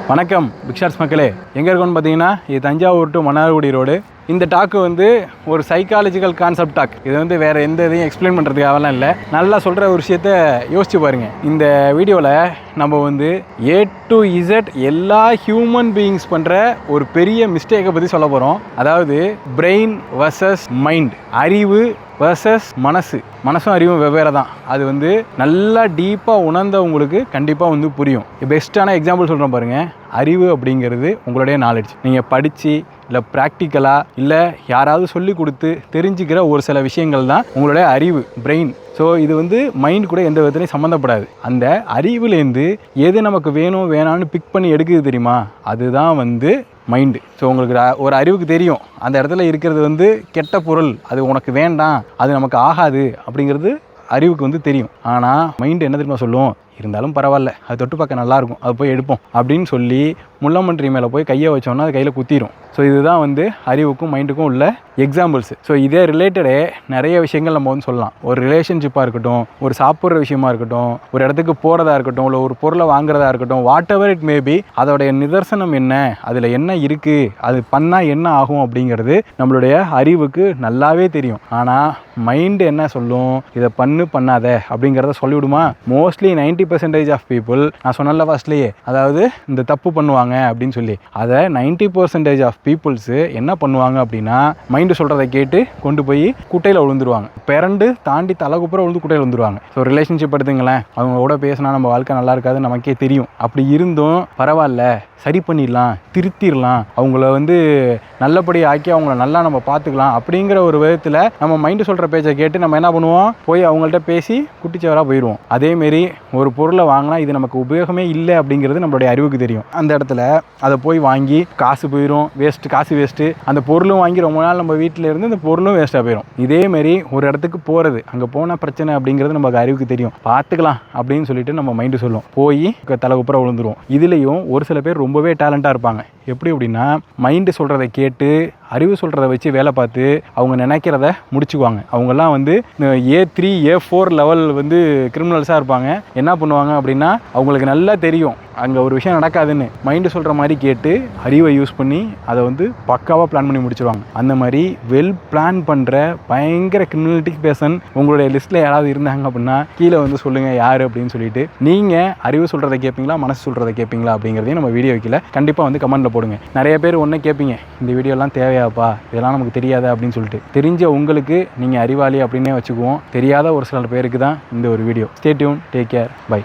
வணக்கம் பிக்ஷார்ஸ் மக்களே, எங்கே இருக்கோன்னு பார்த்தீங்கன்னா இது தஞ்சாவூர் டு மன்னார்குடி ரோடு. இந்த டாக்கு வந்து ஒரு சைக்காலஜிக்கல் கான்செப்ட் டாக். இது வந்து வேறு எந்த இதையும் எக்ஸ்பிளைன் பண்ணுறதுக்காகலாம் இல்லை, நல்லா சொல்கிற ஒரு விஷயத்த யோசிச்சு பாருங்கள். இந்த வீடியோவில் நம்ம வந்து A to Z எல்லா ஹியூமன் பீயிங்ஸ் பண்ணுற ஒரு பெரிய மிஸ்டேக்கை பற்றி சொல்ல போகிறோம். அதாவது பிரெயின் வர்சஸ் மைண்ட், அறிவு வர்சஸ் மனசும் அறிவும் வெவ்வேறு தான். அது வந்து நல்லா டீப்பாக உணர்ந்தவங்களுக்கு கண்டிப்பாக வந்து புரியும். பெஸ்ட்டான எக்ஸாம்பிள் சொல்கிறேன் பாருங்கள். அறிவு அப்படிங்கிறது உங்களுடைய நாலேஜ். நீங்கள் படித்து இல்லை ப்ராக்டிக்கலாக இல்லை யாராவது சொல்லி கொடுத்து தெரிஞ்சுக்கிற ஒரு சில விஷயங்கள் தான் உங்களுடைய அறிவு, பிரெயின். ஸோ இது வந்து மைண்ட் கூட எந்த விதத்துலையும் சம்மந்தப்படாது. அந்த அறிவுலேருந்து எது நமக்கு வேணும் வேணான்னு பிக் பண்ணி எடுக்குது தெரியுமா, அதுதான் வந்து மைண்டு. ஸோ உங்களுக்கு ஒரு அறிவுக்கு தெரியும் அந்த இடத்துல இருக்கிறது வந்து கெட்ட பொருள், அது உனக்கு வேண்டாம், அது நமக்கு ஆகாது அப்படிங்கிறது அறிவுக்கு வந்து தெரியும். ஆனால் மைண்டு என்ன தெரியுமா சொல்லும், இருந்தாலும் பரவாயில்ல, அது தொட்டு பார்க்க நல்லாயிருக்கும், அது போய் எடுப்போம் அப்படின்னு சொல்லி முள்ளம்பன்றி மேலே போய் கையை வச்சோன்னா அது கையில் குத்திரும். ஸோ இதுதான் வந்து அறிவுக்கும் மைண்டுக்கும் உள்ள எக்ஸாம்பிள்ஸ். ஸோ இதே ரிலேட்டடே நிறைய விஷயங்கள் நம்ம வந்து சொல்லலாம். ஒரு ரிலேஷன்ஷிப்பாக இருக்கட்டும், ஒரு சாப்பிட்ற விஷயமா இருக்கட்டும், ஒரு இடத்துக்கு போகிறதா இருக்கட்டும், இல்லை ஒரு பொருளை வாங்குறதா இருக்கட்டும், வாட் எவர் இட் மேபி, அதோடைய நிதர்சனம் என்ன, அதில் என்ன இருக்குது, அது பண்ணால் என்ன ஆகும் அப்படிங்கிறது நம்மளுடைய அறிவுக்கு நல்லாவே தெரியும். ஆனால் மைண்டு என்ன சொல்லும், இதை பண்ணாத அப்படிங்கிறத சொல்லிவிடுமா? மோஸ்ட்லி 90% ஆஃப் பீப்புள், நான் சொன்னல ஃபர்ஸ்ட்லேயே, அதாவது இந்த தப்பு பண்ணுவாங்க அப்படின்னு சொல்லி, அதை 90% ஆஃப் பீப்புள்ஸு என்ன பண்ணுவாங்க அப்படின்னா, மைண்டு சொல்கிறத கேட்டு கொண்டு போய் குட்டையில் விழுந்துருவாங்க. பிறண்டு தாண்டி தலைக்குப்புற விழுந்து குட்டையில் விழுந்துருவாங்க. ஸோ ரிலேஷன்ஷிப் எடுத்துங்களேன், அவங்க கூட பேசினா நம்ம வாழ்க்கை நல்லா இருக்காது நமக்கே தெரியும். அப்படி இருந்தும் பரவாயில்ல, சரி பண்ணிடலாம், திருத்திடலாம், அவங்கள வந்து நல்லபடி ஆக்கி அவங்கள நல்லா நம்ம பார்த்துக்கலாம் அப்படிங்கிற ஒரு விதத்தில் நம்ம மைண்டு சொல்கிற பேச்சை கேட்டு நம்ம என்ன பண்ணுவோம், போய் அவங்கள்ட்ட பேசி குட்டிச்சவராக போயிடுவோம். அதேமாரி ஒரு பொருளை வாங்கினா இது நமக்கு உபயோகமே இல்லை அப்படிங்கிறது நம்மளுடைய அறிவுக்கு தெரியும். அந்த இடத்துல அதை போய் வாங்கி காசு போயிடும், காசு வேஸ்ட்டு. அந்த பொருளும் வாங்கி ரொம்ப நாள் நம்ம வீட்டில் இருந்து அந்த பொருளும் வேஸ்ட்டாக போயிடும். இதேமாரி ஒரு இடத்துக்கு போகிறது, அங்கே போன பிரச்சனை அப்படிங்கிறது நமக்கு அறிவுக்கு தெரியும், பார்த்துக்கலாம் அப்படின்னு சொல்லிட்டு நம்ம மைண்டு சொல்லுவோம், போய் தலைக்குப்புற விழுந்துருவோம். இதுலேயும் ஒரு சில பேர் ரொம்பவே டேலண்டாக இருப்பாங்க. எப்படி அப்படின்னா, மைண்டு சொல்கிறத கேட்டு அறிவு சொல்கிறத வச்சு வேலை பார்த்து அவங்க நினைக்கிறத முடிச்சுக்குவாங்க. அவங்கெல்லாம் வந்து A3 A4 லெவல் வந்து கிரிமினல்ஸாக இருப்பாங்க. என்ன பண்ணுவாங்க அப்படின்னா, அவங்களுக்கு நல்லா தெரியும் அங்கே ஒரு விஷயம் நடக்காதுன்னு, மைண்டு சொல்கிற மாதிரி கேட்டு அறிவை யூஸ் பண்ணி அதை வந்து பக்காவாக பிளான் பண்ணி முடிச்சுருவாங்க. அந்த மாதிரி வெல் பிளான் பண்ணுற பயங்கர கிரிமினலிட்டிக் பேர்சன் உங்களுடைய லிஸ்ட்டில் யாராவது இருந்தாங்க அப்படின்னா கீழே வந்து சொல்லுங்கள் யார் அப்படின்னு சொல்லிட்டு. நீங்கள் அறிவு சொல்கிறத கேட்பீங்களா, மனசு சொல்கிறத கேட்பீங்களா அப்படிங்கிறதையும் நம்ம வீடியோ வைக்கல, கண்டிப்பாக வந்து கமெண்ட்டில் போடுங்க. நிறைய பேர் ஒன்றே கேட்பீங்க, இந்த வீடியோலாம் தேவையாப்பா, இதெல்லாம் நமக்கு தெரியாதா அப்படின்னு சொல்லிட்டு. தெரிஞ்ச உங்களுக்கு நீங்கள் அறிவாளி அப்படின்னே வச்சுக்குவோம், தெரியாத ஒரு சில பேருக்கு தான் இந்த ஒரு video. Stay tuned, take care, by.